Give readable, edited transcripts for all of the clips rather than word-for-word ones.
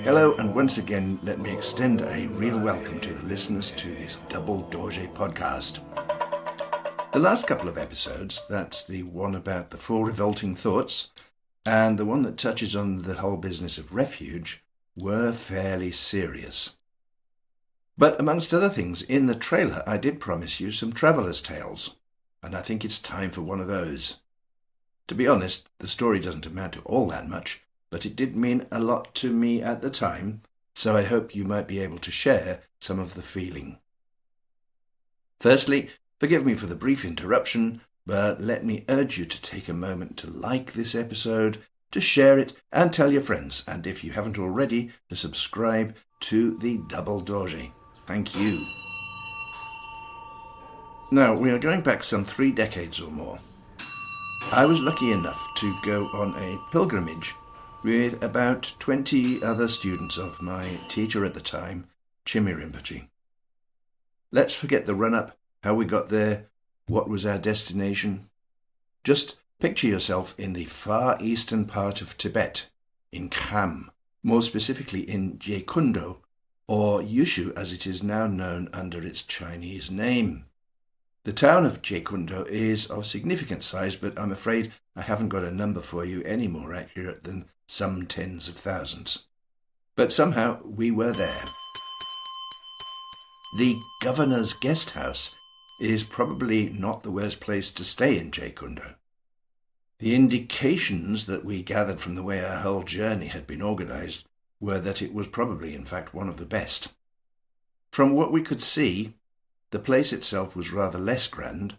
Hello, and once again, let me extend a real welcome to the listeners to this Double Dorje podcast. The last couple of episodes, that's the one about the 4 revolting thoughts, and the one that touches on the whole business of refuge, were fairly serious. But amongst other things, in the trailer I did promise you some traveller's tales, and I think it's time for one of those. To be honest, the story doesn't amount to all that much, but it did mean a lot to me at the time, so I hope you might be able to share some of the feeling. Firstly, forgive me for the brief interruption, but let me urge you to take a moment to like this episode, to share it, and tell your friends, and if you haven't already, to subscribe to the Double Dorje. Thank you. Now, we are going back some 3 decades or more. I was lucky enough to go on a pilgrimage with about 20 other students of my teacher at the time, Chimi Rinpoche. Let's forget the run-up, how we got there, what was our destination. Just picture yourself in the far eastern part of Tibet, in Kham, more specifically in Jeikundo, or Yushu as it is now known under its Chinese name. The town of Jeikundo is of significant size, but I'm afraid I haven't got a number for you any more accurate than some tens of thousands. But somehow we were there. The governor's guest house is probably not the worst place to stay in Jeikundo. The indications that we gathered from the way our whole journey had been organised were that it was probably, in fact, one of the best. From what we could see, the place itself was rather less grand,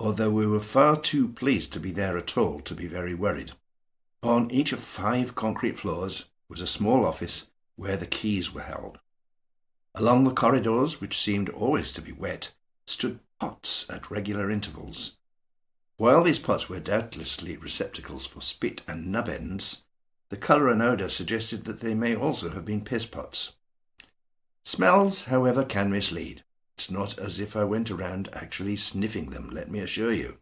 although we were far too pleased to be there at all to be very worried. On each of 5 concrete floors was a small office where the keys were held. Along the corridors, which seemed always to be wet, stood pots at regular intervals. While these pots were doubtlessly receptacles for spit and nub ends, the colour and odour suggested that they may also have been piss pots. Smells, however, can mislead. It's not as if I went around actually sniffing them, let me assure you.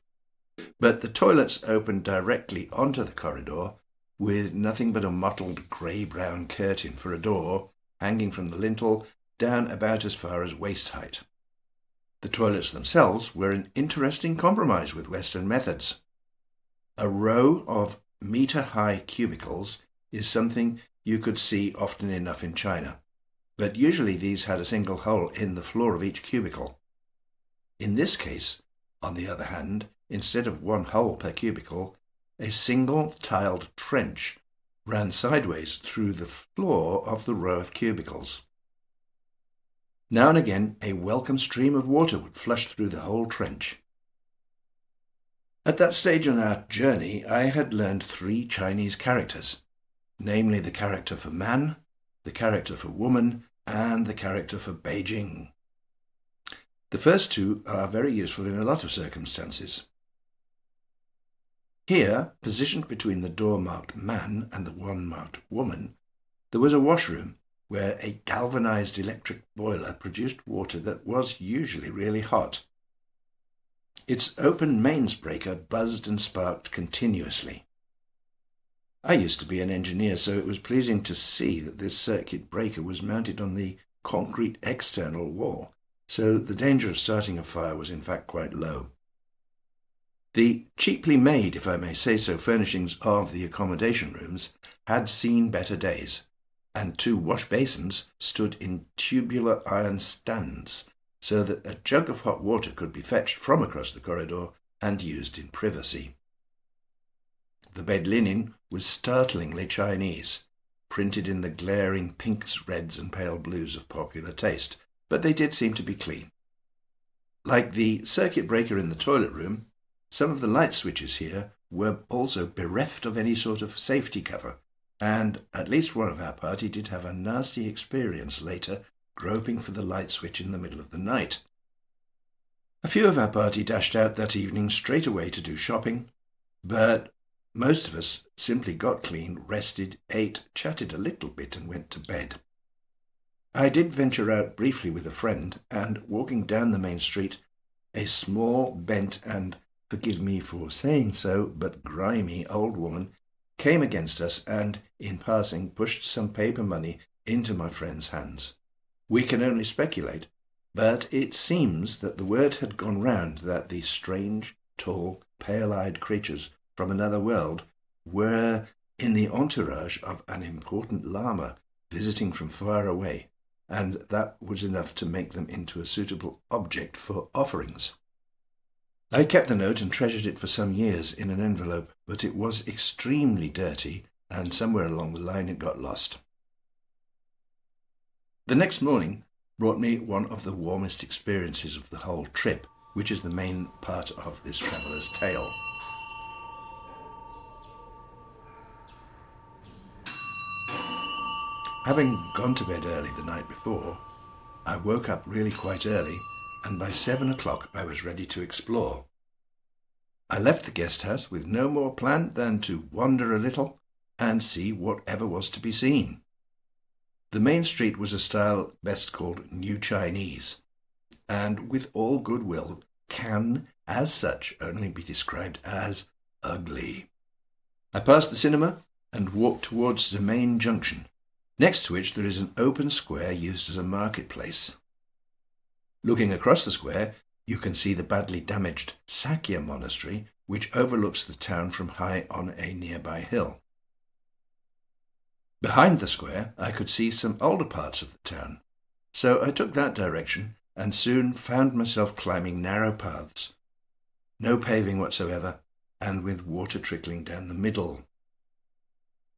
But the toilets opened directly onto the corridor, with nothing but a mottled grey-brown curtain for a door, hanging from the lintel down about as far as waist height. The toilets themselves were an interesting compromise with Western methods. A row of metre-high cubicles is something you could see often enough in China, but usually these had a single hole in the floor of each cubicle. In this case, on the other hand, instead of one hole per cubicle, a single tiled trench ran sideways through the floor of the row of cubicles. Now and again, a welcome stream of water would flush through the whole trench. At that stage on our journey, I had learned 3 Chinese characters, namely the character for man, the character for woman, and the character for Beijing. The first 2 are very useful in a lot of circumstances. Here, positioned between the door marked man and the one marked woman, there was a washroom where a galvanized electric boiler produced water that was usually really hot. Its open mains breaker buzzed and sparked continuously. I used to be an engineer, so it was pleasing to see that this circuit breaker was mounted on the concrete external wall, so the danger of starting a fire was in fact quite low. The cheaply made, if I may say so, furnishings of the accommodation rooms had seen better days, and 2 wash basins stood in tubular iron stands, so that a jug of hot water could be fetched from across the corridor and used in privacy. The bed linen was startlingly Chinese, printed in the glaring pinks, reds and pale blues of popular taste, but they did seem to be clean. Like the circuit breaker in the toilet room, some of the light switches here were also bereft of any sort of safety cover, and at least one of our party did have a nasty experience later groping for the light switch in the middle of the night. A few of our party dashed out that evening straight away to do shopping, but most of us simply got clean, rested, ate, chatted a little bit and went to bed. I did venture out briefly with a friend, and walking down the main street, a small, bent and, forgive me for saying so, but grimy old woman came against us and, in passing, pushed some paper money into my friend's hands. We can only speculate, but it seems that the word had gone round that these strange, tall, pale-eyed creatures from another world were in the entourage of an important lama visiting from far away, and that was enough to make them into a suitable object for offerings. I kept the note and treasured it for some years in an envelope, but it was extremely dirty, and somewhere along the line it got lost. The next morning brought me one of the warmest experiences of the whole trip, which is the main part of this traveller's tale. Having gone to bed early the night before, I woke up really quite early, and by 7 o'clock I was ready to explore. I left the guest house with no more plan than to wander a little and see whatever was to be seen. The main street was a style best called New Chinese, and with all goodwill can, as such, only be described as ugly. I passed the cinema and walked towards the main junction, next to which there is an open square used as a marketplace. Looking across the square, you can see the badly damaged Sakya Monastery, which overlooks the town from high on a nearby hill. Behind the square, I could see some older parts of the town, so I took that direction and soon found myself climbing narrow paths, no paving whatsoever, and with water trickling down the middle.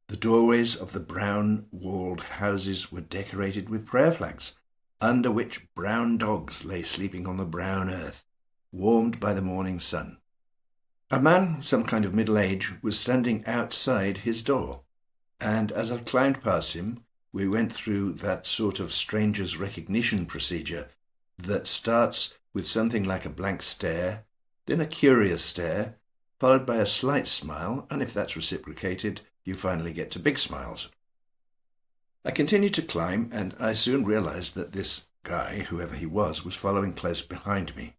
The doorways of the brown-walled houses were decorated with prayer flags, under which brown dogs lay sleeping on the brown earth, warmed by the morning sun. A man, some kind of middle age, was standing outside his door, and as I climbed past him, we went through that sort of stranger's recognition procedure that starts with something like a blank stare, then a curious stare, followed by a slight smile, and if that's reciprocated, you finally get to big smiles. I continued to climb, and I soon realized that this guy, whoever he was following close behind me.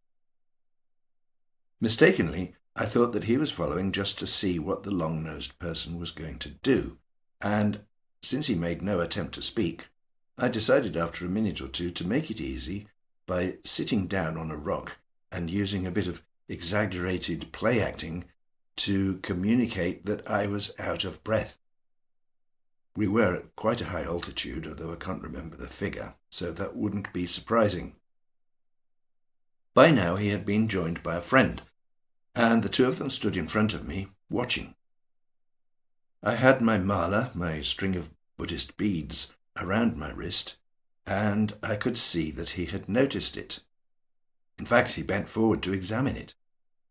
Mistakenly, I thought that he was following just to see what the long-nosed person was going to do, and since he made no attempt to speak, I decided after a minute or two to make it easy by sitting down on a rock and using a bit of exaggerated play acting to communicate that I was out of breath. We were at quite a high altitude, although I can't remember the figure, so that wouldn't be surprising. By now he had been joined by a friend, and the two of them stood in front of me, watching. I had my mala, my string of Buddhist beads, around my wrist, and I could see that he had noticed it. In fact, he bent forward to examine it.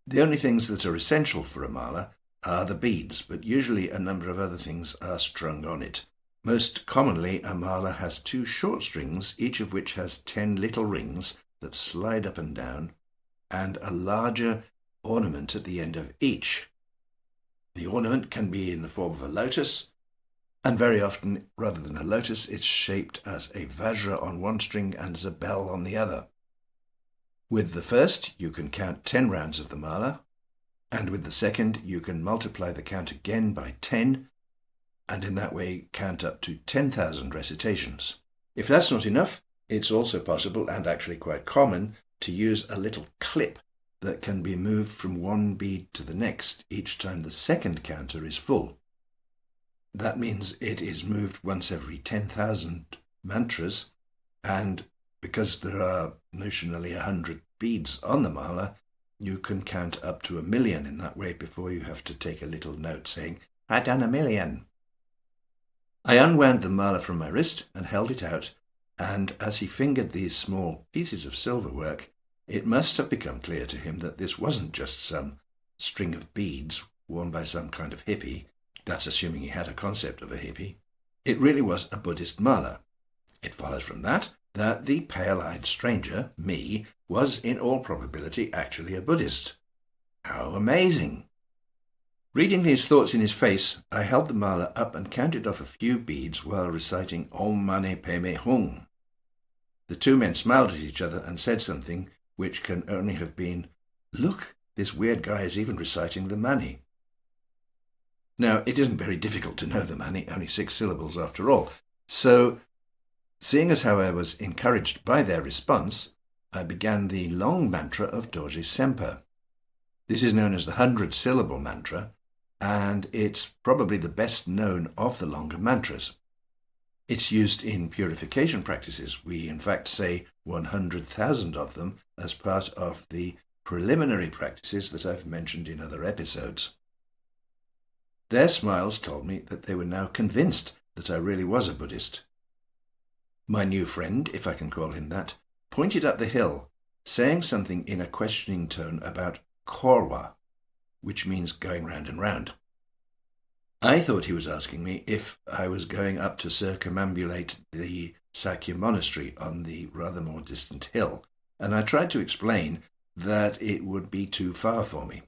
The only things that are essential for a mala are the beads, but usually a number of other things are strung on it. Most commonly, a mala has 2 short strings, each of which has 10 little rings that slide up and down, and a larger ornament at the end of each. The ornament can be in the form of a lotus, and very often, rather than a lotus, it's shaped as a vajra on one string and as a bell on the other. With the first, you can count 10 rounds of the mala, and with the second, you can multiply the count again by 10, and in that way count up to 10,000 recitations. If that's not enough, it's also possible, and actually quite common, to use a little clip that can be moved from one bead to the next each time the second counter is full. That means it is moved once every 10,000 mantras, and because there are notionally 100 beads on the mala, you can count up to 1,000,000 in that way before you have to take a little note saying, "I done 1,000,000." I unwound the mala from my wrist and held it out, and as he fingered these small pieces of silverwork, it must have become clear to him that this wasn't just some string of beads worn by some kind of hippie. That's assuming he had a concept of a hippie. It really was a Buddhist mala. It follows from that the pale-eyed stranger, me, was in all probability actually a Buddhist. How amazing! Reading these thoughts in his face, I held the mala up and counted off a few beads while reciting Om Mani Padme Hum. The two men smiled at each other and said something which can only have been, "Look, this weird guy is even reciting the mani." Now, it isn't very difficult to know the mani, only 6 syllables after all, so Seeing as how I was encouraged by their response, I began the long mantra of Dorje Semper. This is known as the 100-syllable mantra, and it's probably the best known of the longer mantras. It's used in purification practices. We in fact say 100,000 of them as part of the preliminary practices that I've mentioned in other episodes. Their smiles told me that they were now convinced that I really was a Buddhist. My new friend, if I can call him that, pointed up the hill, saying something in a questioning tone about Korwa, which means going round and round. I thought he was asking me if I was going up to circumambulate the Sakya monastery on the rather more distant hill, and I tried to explain that it would be too far for me.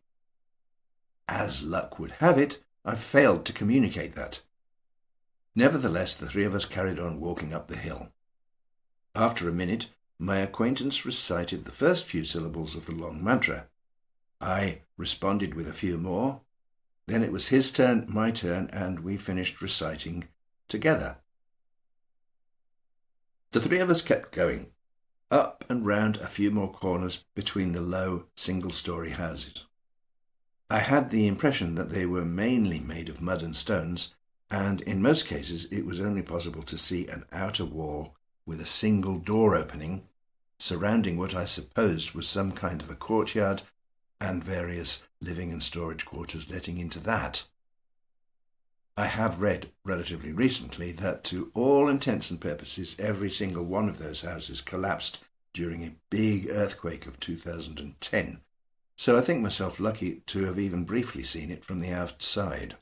As luck would have it, I failed to communicate that. Nevertheless, the three of us carried on walking up the hill. After a minute, my acquaintance recited the first few syllables of the long mantra. I responded with a few more. Then it was his turn, my turn, and we finished reciting together. The three of us kept going, up and round a few more corners between the low, single-story houses. I had the impression that they were mainly made of mud and stones, and in most cases it was only possible to see an outer wall with a single door opening, surrounding what I supposed was some kind of a courtyard, and various living and storage quarters letting into that. I have read relatively recently that to all intents and purposes every single one of those houses collapsed during a big earthquake of 2010, so I think myself lucky to have even briefly seen it from the outside.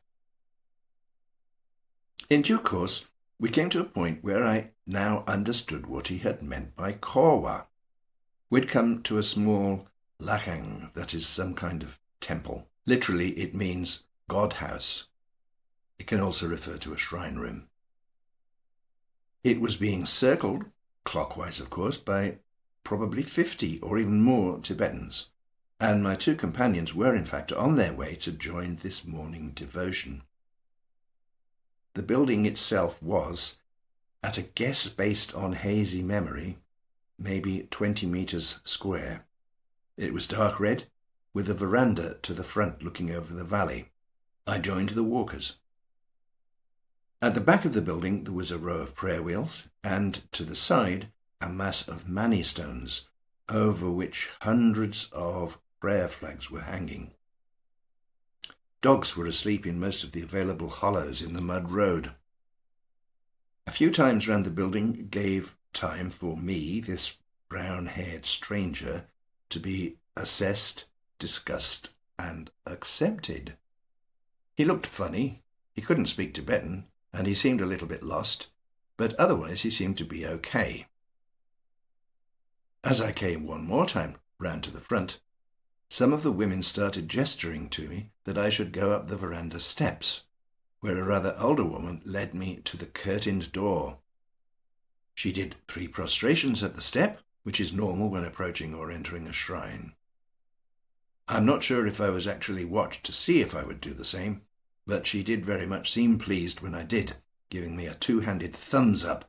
In due course, we came to a point where I now understood what he had meant by Korwa. We'd come to a small lakang, that is some kind of temple. Literally, it means God house. It can also refer to a shrine room. It was being circled, clockwise of course, by probably 50 or even more Tibetans, and my two companions were in fact on their way to join this morning devotion. The building itself was, at a guess based on hazy memory, maybe 20 meters square. It was dark red, with a veranda to the front looking over the valley. I joined the walkers. At the back of the building there was a row of prayer wheels, and to the side a mass of mani stones, over which hundreds of prayer flags were hanging. Dogs were asleep in most of the available hollows in the mud road. A few times round the building gave time for me, this brown-haired stranger, to be assessed, discussed, and accepted. He looked funny, he couldn't speak Tibetan, and he seemed a little bit lost, but otherwise he seemed to be okay. As I came one more time round to the front, some of the women started gesturing to me that I should go up the veranda steps, where a rather older woman led me to the curtained door. She did 3 prostrations at the step, which is normal when approaching or entering a shrine. I'm not sure if I was actually watched to see if I would do the same, but she did very much seem pleased when I did, giving me a 2-handed thumbs up.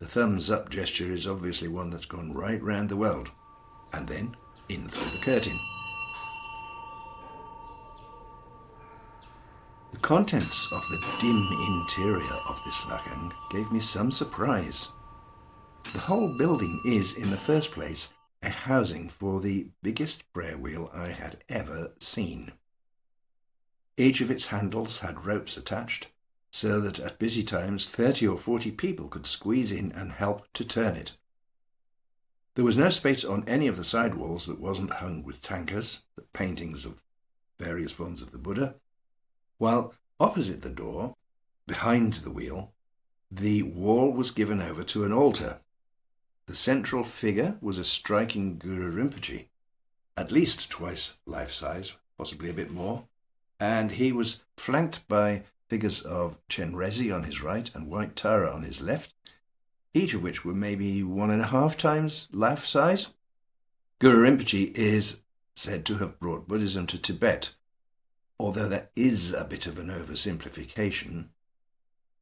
The thumbs up gesture is obviously one that's gone right round the world, and then in through the curtain. The contents of the dim interior of this lakang gave me some surprise. The whole building is, in the first place, a housing for the biggest prayer wheel I had ever seen. Each of its handles had ropes attached, so that at busy times 30 or 40 people could squeeze in and help to turn it. There was no space on any of the side walls that wasn't hung with tankas, the paintings of various forms of the Buddha, while opposite the door, behind the wheel, the wall was given over to an altar. The central figure was a striking Guru Rinpoche, at least twice life-size, possibly a bit more, and he was flanked by figures of Chenrezig on his right and White Tara on his left, each of which were maybe 1.5 times life-size. Guru Rinpoche is said to have brought Buddhism to Tibet, although that is a bit of an oversimplification.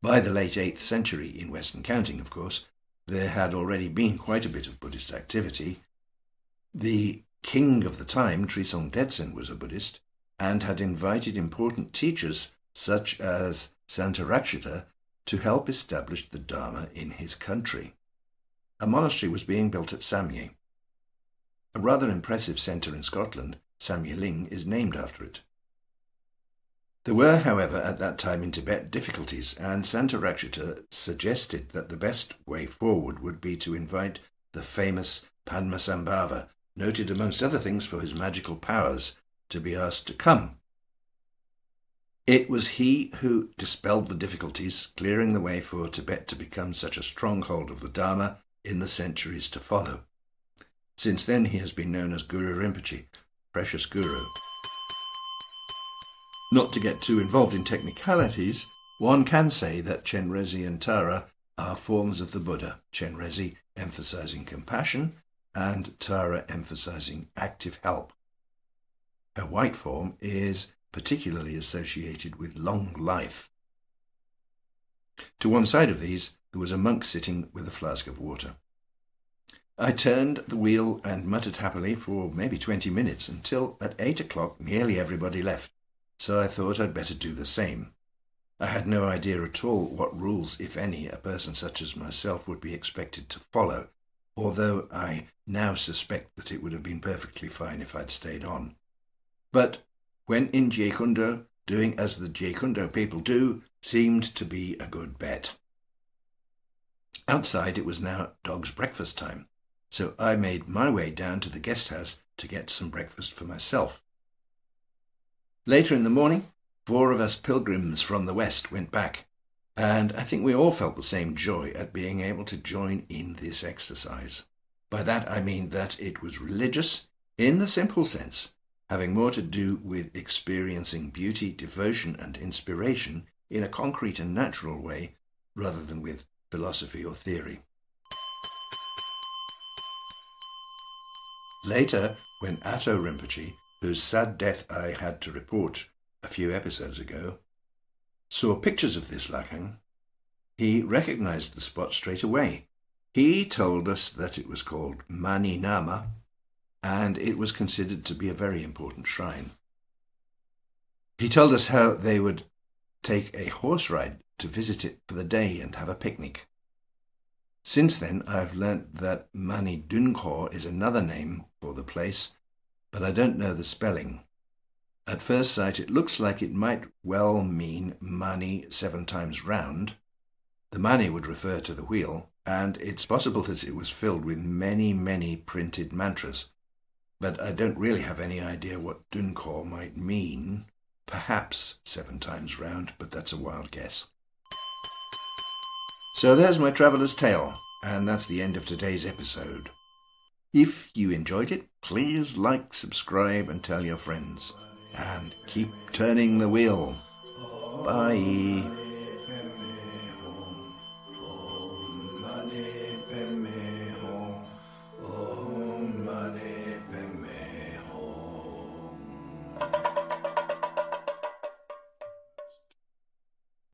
By the late 8th century, in Western counting of course, there had already been quite a bit of Buddhist activity. The king of the time, Trisong Detsen, was a Buddhist and had invited important teachers such as Santarakshita to help establish the Dharma in his country. A monastery was being built at Samye. A rather impressive centre in Scotland, Samyeling, is named after it. There were, however, at that time in Tibet difficulties, and Santarakshita suggested that the best way forward would be to invite the famous Padmasambhava, noted amongst other things for his magical powers, to be asked to come. It was he who dispelled the difficulties, clearing the way for Tibet to become such a stronghold of the Dharma in the centuries to follow. Since then he has been known as Guru Rinpoche, Precious Guru. Not to get too involved in technicalities, one can say that Chenrezig and Tara are forms of the Buddha, Chenrezig emphasizing compassion and Tara emphasizing active help. Her white form is particularly associated with long life. To one side of these, there was a monk sitting with a flask of water. I turned the wheel and muttered happily for maybe 20 minutes until at 8 o'clock nearly everybody left, so I thought I'd better do the same. I had no idea at all what rules, if any, a person such as myself would be expected to follow, although I now suspect that it would have been perfectly fine if I'd stayed on. But when in Jeikundo, doing as the Jeikundo people do seemed to be a good bet. Outside it was now dog's breakfast time, so I made my way down to the guest house to get some breakfast for myself. Later in the morning, 4 of us pilgrims from the west went back, and I think we all felt the same joy at being able to join in this exercise. By that I mean that it was religious in the simple sense, having more to do with experiencing beauty, devotion, and inspiration in a concrete and natural way rather than with philosophy or theory. Later, when Atto Rinpoche, whose sad death I had to report a few episodes ago, saw pictures of this lakang, he recognized the spot straight away. He told us that it was called Mani Nama, and it was considered to be a very important shrine. He told us how they would take a horse ride to visit it for the day and have a picnic. Since then, I've learnt that Mani Dunkor is another name for the place, but I don't know the spelling. At first sight, it looks like it might well mean Mani 7 times round. The Mani would refer to the wheel, and it's possible that it was filled with many, many printed mantras. But I don't really have any idea what Dunkor might mean. Perhaps 7 times round, but that's a wild guess. So there's my traveller's tale, and that's the end of today's episode. If you enjoyed it, please like, subscribe, and tell your friends. And keep turning the wheel. Bye.